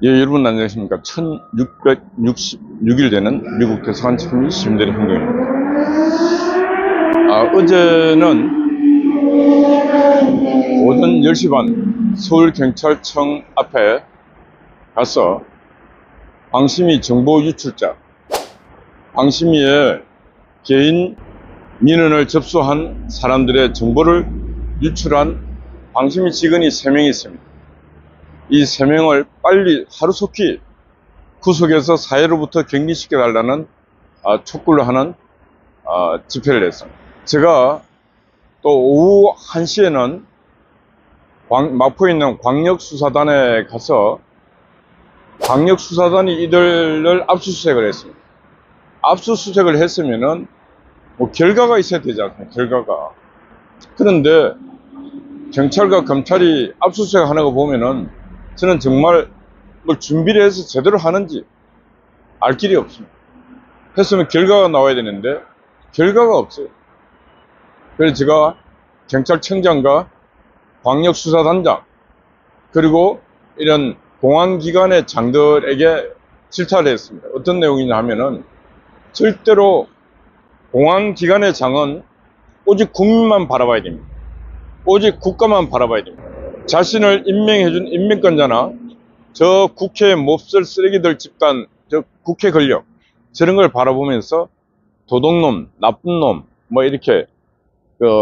예, 여러분 안녕하십니까. 1666일 되는 미국 대사관 참의 시민들의 행동입니다. 어제는 오전 10시 반 서울경찰청 앞에 가서 방심이 정보 유출자, 방심이의 개인 민원을 접수한 사람들의 정보를 유출한 방심이 직원이 3명이 있습니다. 이 3명을 빨리 하루속히 구속해서 사회로부터 격리시켜달라는 촉구를 하는 집회를 했습니다. 제가 또 오후 1시에는 마포에 있는 광역수사단에 가서 광역수사단이 이들을 압수수색을 했습니다. 압수수색을 했으면은 뭐 결과가 있어야 되지 않습니까? 결과가. 그런데 경찰과 검찰이 압수수색 하는 거 보면은 저는 정말 뭘 준비를 해서 제대로 하는지 알 길이 없습니다. 했으면 결과가 나와야 되는데 결과가 없어요. 그래서 제가 경찰청장과 광역수사단장 그리고 이런 공안기관의 장들에게 질타를 했습니다. 어떤 내용이냐 하면은 절대로 공안기관의 장은 오직 국민만 바라봐야 됩니다. 오직 국가만 바라봐야 됩니다. 자신을 임명해준 임명권자나 저 국회에 몹쓸 쓰레기들 집단, 저 국회 권력, 저런 걸 바라보면서 도둑놈, 나쁜 놈, 뭐 이렇게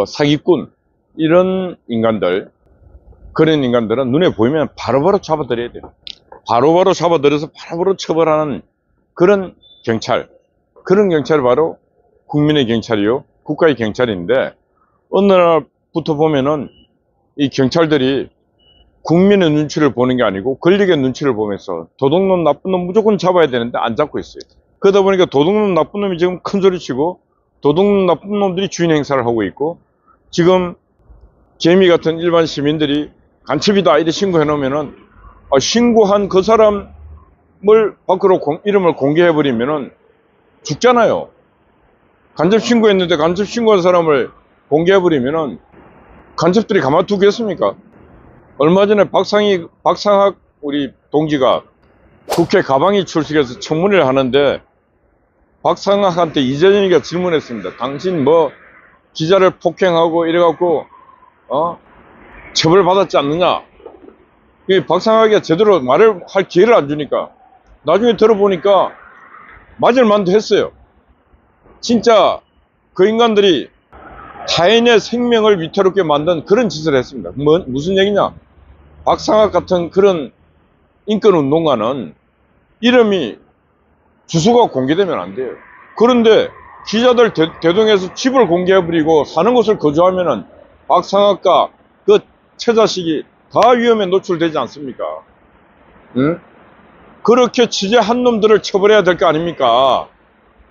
사기꾼, 이런 인간들, 그런 인간들은 눈에 보이면 바로바로 잡아들여야 돼요. 바로바로 잡아들여서 바로바로 처벌하는 그런 경찰, 그런 경찰이 바로 국민의 경찰이요, 국가의 경찰인데, 어느 날부터 보면은 이 경찰들이 국민의 눈치를 보는 게 아니고 권력의 눈치를 보면서 도둑놈 나쁜 놈 무조건 잡아야 되는데 안 잡고 있어요. 그러다 보니까 도둑놈 나쁜 놈이 지금 큰 소리 치고 도둑놈 나쁜 놈들이 주인 행사를 하고 있고, 지금 개미 같은 일반 시민들이 간첩이다 이렇게 신고해 놓으면은 신고한 그 사람을 밖으로 이름을 공개해 버리면은 죽잖아요. 간첩 신고했는데 간첩 신고한 사람을 공개해 버리면은 간첩들이 가만두겠습니까? 얼마 전에 박상학 우리 동지가 국회 가방위 출석해서 청문회를 하는데 박상학한테 이재정이가 질문했습니다. 당신 뭐 기자를 폭행하고 이래갖고 처벌받았지 않느냐? 박상학이 제대로 말을 할 기회를 안 주니까 나중에 들어보니까 맞을 만도 했어요. 진짜 그 인간들이 타인의 생명을 위태롭게 만든 그런 짓을 했습니다. 무슨 얘기냐? 박상학 같은 그런 인권운동가는 이름이 주소가 공개되면 안 돼요. 그런데 기자들 대동해서 집을 공개해버리고 사는 곳을 거주하면은 박상학과 그 처자식이 다 위험에 노출되지 않습니까? 응? 그렇게 취재한 놈들을 처벌해야 될 거 아닙니까?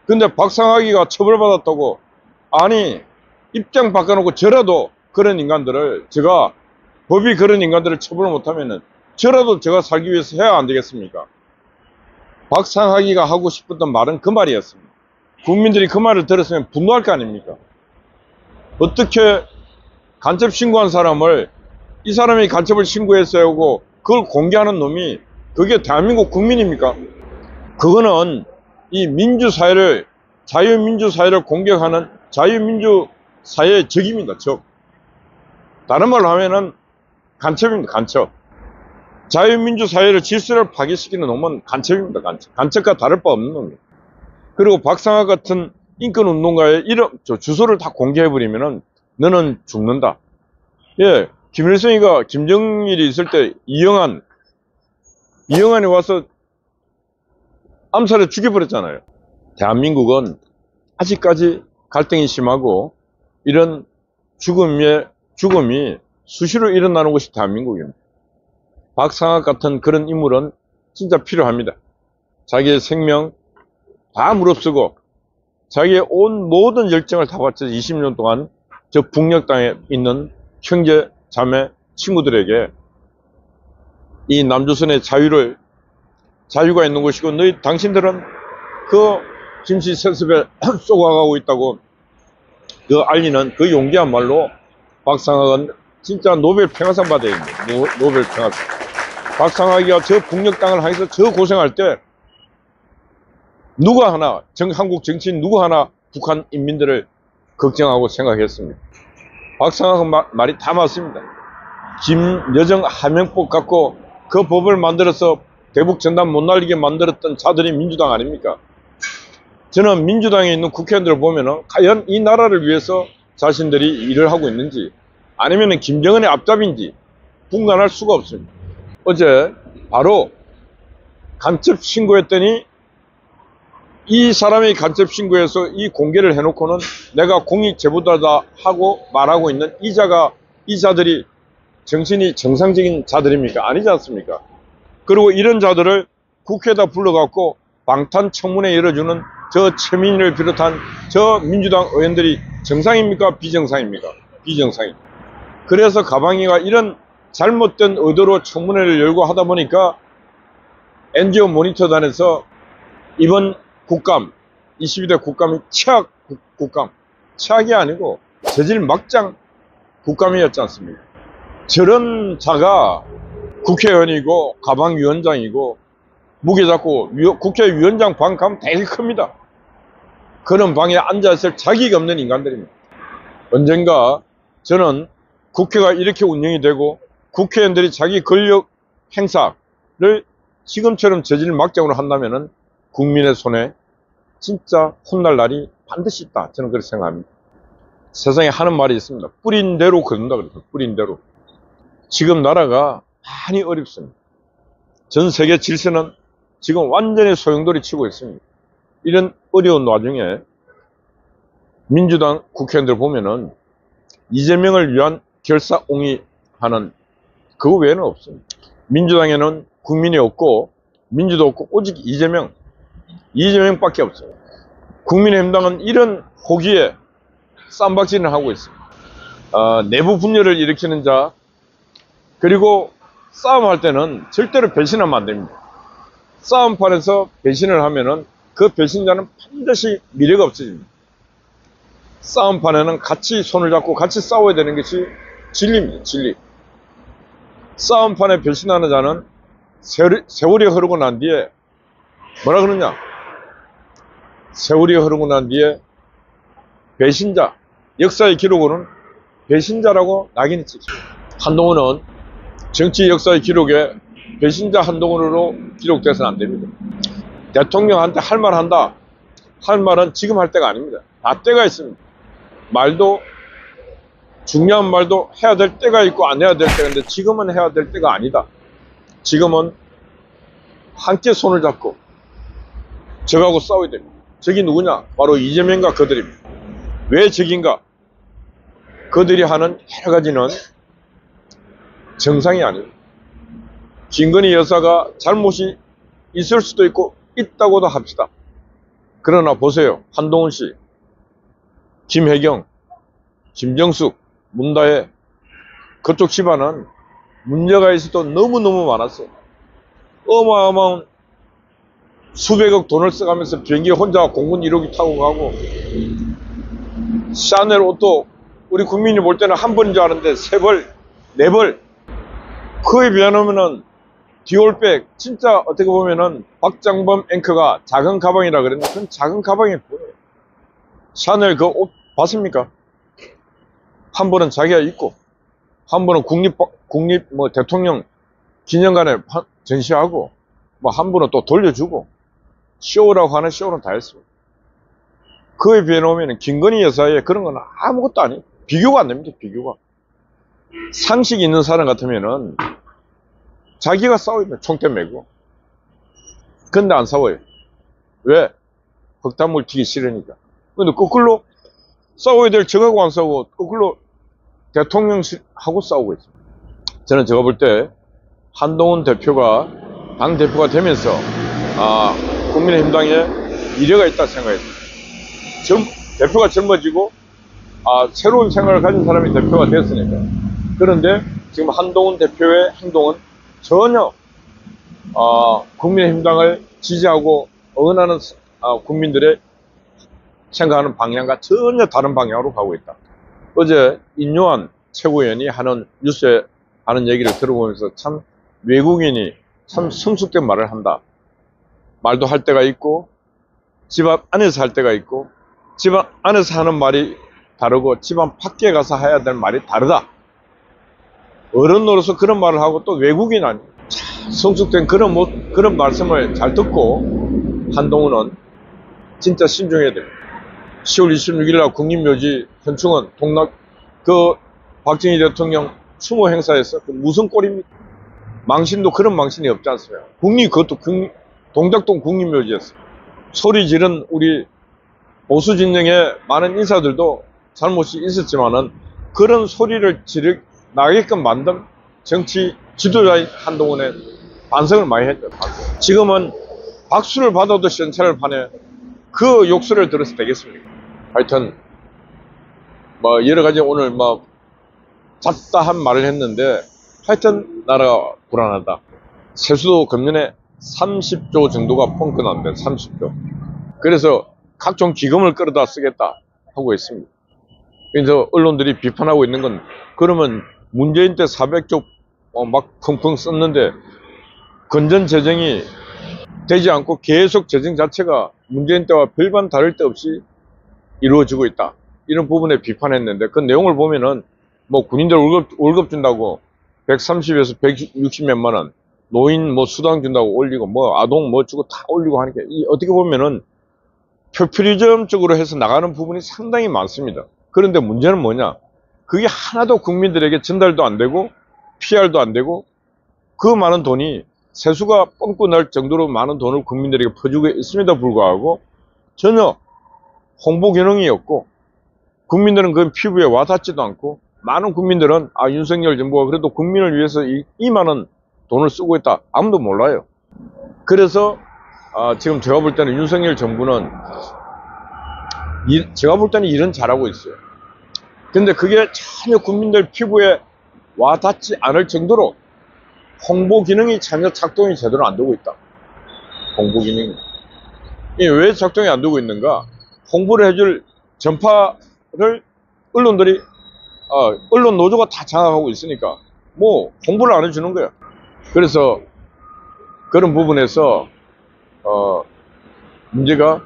근데 박상학이가 처벌받았다고, 아니 입장 바꿔놓고 저라도 그런 인간들을, 제가 법이 그런 인간들을 처벌을 못하면은 저라도 제가 살기 위해서 해야 안 되겠습니까? 박상학이가 하고 싶었던 말은 그 말이었습니다. 국민들이 그 말을 들었으면 분노할 거 아닙니까? 어떻게 간첩 신고한 사람을, 이 사람이 간첩을 신고했어야 하고 그걸 공개하는 놈이 그게 대한민국 국민입니까? 그거는 이 민주사회를, 자유민주사회를 공격하는 자유민주사회의 적입니다. 적. 다른 말로 하면은 간첩입니다. 간첩. 자유민주사회를 질서를 파괴시키는 놈은 간첩입니다. 간첩. 간첩과 다를 바 없는 놈입니다. 그리고 박상학 같은 인권운동가의 이름, 주소를 다 공개해버리면은 너는 죽는다. 예, 김일성이가 김정일이 있을 때 이영환이 와서 암살해 죽여버렸잖아요. 대한민국은 아직까지 갈등이 심하고 이런 죽음이 수시로 일어나는 곳이 대한민국입니다. 박상학 같은 그런 인물은 진짜 필요합니다. 자기의 생명 다 무릅쓰고 자기의 온 모든 열정을 다 바쳐서 20년 동안 저 북녘 땅에 있는 형제, 자매, 친구들에게 이 남조선의 자유가 있는 곳이고 당신들은 그 김씨 세습에 쏘아가고 있다고 그 알리는 그 용기한 말로 박상학은 진짜 노벨 평화상 받아야 됩니다. 노벨 평화상. 박상학이가 저 북녘땅을 향해서 저 고생할 때 누가 하나, 한국 정치인 누구 하나 북한 인민들을 걱정하고 생각했습니다. 박상학은 말이 다 맞습니다. 김여정 하명법 갖고 그 법을 만들어서 대북 전단 못 날리게 만들었던 자들이 민주당 아닙니까? 저는 민주당에 있는 국회의원들을 보면은 과연 이 나라를 위해서 자신들이 일을 하고 있는지 아니면은 김정은의 앞잡인지 분간할 수가 없습니다. 어제 바로 간첩 신고했더니 이 사람이 간첩 신고해서 이 공개를 해놓고는 내가 공익 제보자다 하고 말하고 있는 이 자들이 정신이 정상적인 자들입니까? 아니지 않습니까? 그리고 이런 자들을 국회에다 불러갖고 방탄청문회 열어주는 저 최민희를 비롯한 저 민주당 의원들이 정상입니까? 비정상입니까? 비정상입니다. 그래서 가방이가 이런 잘못된 의도로 청문회를 열고 하다 보니까 NGO 모니터단에서 이번 국감, 22대 국감이 최악 국감, 최악이 아니고 저질 막장 국감이었지 않습니까? 저런 자가 국회의원이고 가방위원장이고 무게 잡고 국회의원장 방 가면 되게 큽니다. 그런 방에 앉아있을 자격이 없는 인간들입니다. 언젠가 저는 국회가 이렇게 운영이 되고 국회의원들이 자기 권력 행사를 지금처럼 저질 막장으로 한다면은 국민의 손에 진짜 혼날 날이 반드시 있다. 저는 그렇게 생각합니다. 세상에 하는 말이 있습니다. 뿌린 대로 거둔다 그래서 뿌린 대로. 지금 나라가 많이 어렵습니다. 전 세계 질서는 지금 완전히 소용돌이 치고 있습니다. 이런 어려운 와중에 민주당 국회의원들 보면은 이재명을 위한 결사옹위하는 그거 외에는 없습니다. 민주당에는 국민이 없고 민주도 없고 오직 이재명밖에 없어요. 국민의힘당은 이런 호기에 쌈박질을 하고 있습니다. 내부 분열을 일으키는 자 그리고 싸움할 때는 절대로 배신하면 안 됩니다. 싸움판에서 배신을 하면은 그 배신자는 반드시 미래가 없어집니다. 싸움판에는 같이 손을 잡고 같이 싸워야 되는 것이 진리입니다. 진리. 싸움판에 배신하는 자는 세월이 흐르고 난 뒤에 뭐라 그러냐? 세월이 흐르고 난 뒤에 배신자, 역사의 기록으로는 배신자라고 낙인이 찍힙니다. 한동훈은 정치 역사의 기록에 배신자 한동훈으로 기록돼서는 안 됩니다. 대통령한테 할 말 한다. 할 말은 지금 할 때가 아닙니다. 다 때가 있습니다. 말도 중요한 말도 해야 될 때가 있고 안 해야 될 때가 있는데 지금은 해야 될 때가 아니다. 지금은 함께 손을 잡고 적하고 싸워야 됩니다. 적이 누구냐? 바로 이재명과 그들입니다. 왜 적인가? 그들이 하는 여러 가지는 정상이 아닙니다. 김건희 여사가 잘못이 있을 수도 있고 있다고도 합시다. 그러나 보세요. 한동훈 씨, 김혜경, 김정숙, 문다혜 그쪽 집안은 문제가 있어도 너무너무 많았어요. 어마어마한 수백억 돈을 써가면서 비행기에 혼자 공군 1호기 타고 가고 샤넬 옷도 우리 국민이 볼 때는 한 번인 줄 아는데 3벌, 4벌 그에 비하면은 디올백 진짜 어떻게 보면은 박장범 앵커가 작은 가방이라 그랬는데 그건 작은 가방이 뭐예요? 샤넬 그 옷 봤습니까? 한 번은 자기가 입고 한 번은 국립 대통령 기념관에 전시하고 뭐 한 번은 또 돌려주고 쇼라고 하는 쇼는 다 했습니다. 그에 비해 놓으면 김건희 여사의 그런 건 아무것도 아니에요. 비교가 안 됩니다. 비교가. 상식 있는 사람 같으면은 자기가 싸우면 총대 메고. 근데 안 싸워요. 왜? 흑단물 튀기 싫으니까. 근데 거꾸로 싸워야 될 저하고 안 싸우고 거꾸로 대통령하고 싸우고 있습니다. 저는 제가 볼 때 한동훈 대표가 당대표가 되면서 국민의힘당에 미래가 있다 생각했습니다. 대표가 젊어지고 새로운 생각을 가진 사람이 대표가 됐으니까. 그런데 지금 한동훈 대표의 행동은 전혀 국민의힘당을 지지하고 응원하는 국민들의 생각하는 방향과 전혀 다른 방향으로 가고 있다. 어제 인요한 최고위원이 하는 뉴스에 하는 얘기를 들어보면서 참 외국인이 참 성숙된 말을 한다. 말도 할 때가 있고 집안 안에서 할 때가 있고 집안 안에서 하는 말이 다르고 집안 밖에 가서 해야 될 말이 다르다. 어른으로서 그런 말을 하고 또 외국인 아니 성숙된 그런 말씀을 잘 듣고 한동훈은 진짜 신중해야 됩니다. 10월 26일 날 국립묘지 현충원 박정희 대통령 추모 행사에서 무슨 꼴입니까? 망신도 그런 망신이 없지 않습니까? 그것도 동작동 국립묘지였어요. 소리 지른 우리 보수 진영의 많은 인사들도 잘못이 있었지만은 그런 소리를 나게끔 만든 정치 지도자인 한동훈의 반성을 많이 했죠. 지금은 박수를 받아도 시원찮을 판에 그 욕설을 들어서 되겠습니까? 하여튼 뭐 여러 가지 오늘 뭐 잡다한 말을 했는데 하여튼 나라가 불안하다. 세수도 금년에 30조 정도가 펑크난데 30조. 그래서 각종 기금을 끌어다 쓰겠다 하고 있습니다. 그래서 언론들이 비판하고 있는 건 그러면 문재인 때 400조 막 펑펑 썼는데 건전 재정이 되지 않고 계속 재정 자체가 문재인 때와 별반 다를 데 없이 이루어지고 있다. 이런 부분에 비판했는데 그 내용을 보면은 뭐 군인들 월급 준다고 130에서 160 몇만 원, 노인 뭐 수당 준다고 올리고 뭐 아동 뭐 주고 다 올리고 하니까 어떻게 보면은 표퓰리즘적으로 해서 나가는 부분이 상당히 많습니다. 그런데 문제는 뭐냐? 그게 하나도 국민들에게 전달도 안 되고 PR도 안 되고 그 많은 돈이 세수가 뻥긋 날 정도로 많은 돈을 국민들에게 퍼주고 있음에도 불구하고 전혀 홍보 기능이 없고 국민들은 그 피부에 와닿지도 않고 많은 국민들은 윤석열 정부가 그래도 국민을 위해서 이 많은 돈을 쓰고 있다. 아무도 몰라요. 그래서 지금 제가 볼 때는 윤석열 정부는 제가 볼 때는 일은 잘하고 있어요. 근데 그게 전혀 국민들 피부에 와닿지 않을 정도로 홍보 기능이 전혀 작동이 제대로 안 되고 있다. 홍보 기능이. 왜 작동이 안 되고 있는가? 홍보를 해줄 전파를 언론들이 언론 노조가 다 장악하고 있으니까 뭐 홍보를 안 해주는 거야. 그래서 그런 부분에서 문제가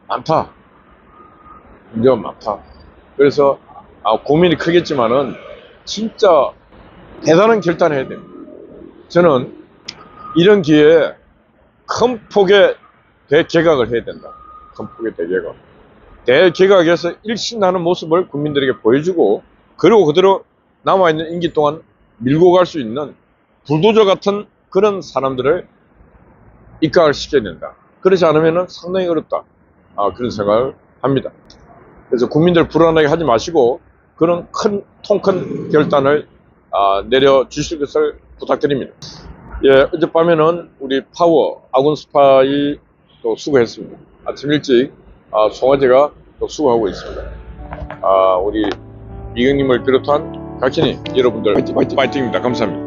많다. 문제가 많다. 그래서 고민이 크겠지만은 진짜 대단한 결단을 해야 됩니다. 저는 이런 기회에 큰 폭의 대개각을 해야 된다. 큰 폭의 대개각. 대개각에서 일신하는 모습을 국민들에게 보여주고 그리고 그대로 남아있는 임기 동안 밀고 갈 수 있는 불도저 같은 그런 사람들을 입각을 시켜야 된다. 그렇지 않으면 상당히 어렵다. 그런 생각을 합니다. 그래서 국민들 불안하게 하지 마시고 그런 통 큰 결단을 내려주실 것을 부탁드립니다. 예, 어젯밤에는 우리 파워 아군 스파이 또 수고했습니다. 아침 일찍 송화제가 또 수고하고 있습니다. 우리 이경님을 비롯한 각신이 여러분들 파이팅입니다. 감사합니다.